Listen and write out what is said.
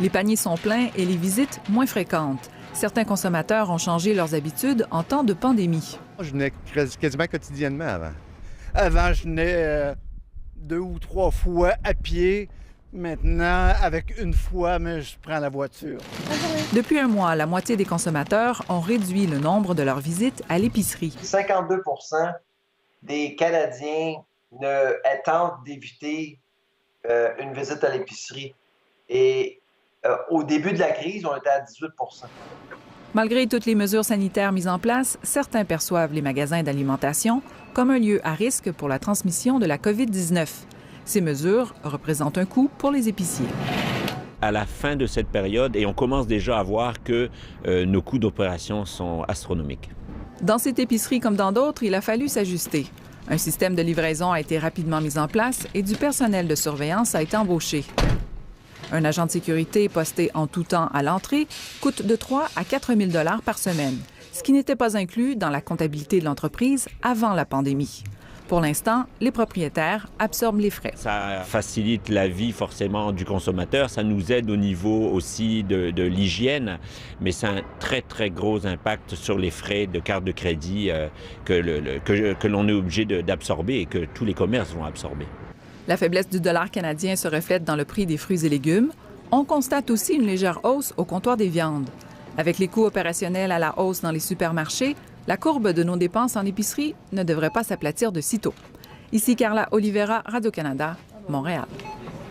Les paniers sont pleins et les visites moins fréquentes. Certains consommateurs ont changé leurs habitudes en temps de pandémie. Je venais quasiment quotidiennement avant. Avant, je venais 2 ou 3 fois à pied. Maintenant, avec une fois, mais je prends la voiture. Depuis un mois, la moitié des consommateurs ont réduit le nombre de leurs visites à l'épicerie. 52 % des Canadiens tentent d'éviter une visite à l'épicerie. Et au début de la crise, on était à 18 %. Malgré toutes les mesures sanitaires mises en place, certains perçoivent les magasins d'alimentation comme un lieu à risque pour la transmission de la COVID-19. Ces mesures représentent un coût pour les épiciers. À la fin de cette période, et on commence déjà à voir que nos coûts d'opération sont astronomiques. Dans cette épicerie comme dans d'autres, il a fallu s'ajuster. Un système de livraison a été rapidement mis en place et du personnel de surveillance a été embauché. Un agent de sécurité posté en tout temps à l'entrée coûte de 3 à 4 000 $ par semaine, ce qui n'était pas inclus dans la comptabilité de l'entreprise avant la pandémie. Pour l'instant, les propriétaires absorbent les frais. Ça facilite la vie forcément du consommateur, ça nous aide au niveau aussi de l'hygiène, mais c'est un très, très gros impact sur les frais de carte de crédit que l'on est obligé d'absorber et que tous les commerces vont absorber. La faiblesse du dollar canadien se reflète dans le prix des fruits et légumes. On constate aussi une légère hausse au comptoir des viandes. Avec les coûts opérationnels à la hausse dans les supermarchés, la courbe de nos dépenses en épicerie ne devrait pas s'aplatir de sitôt. Ici Carla Oliveira, Radio-Canada, Montréal.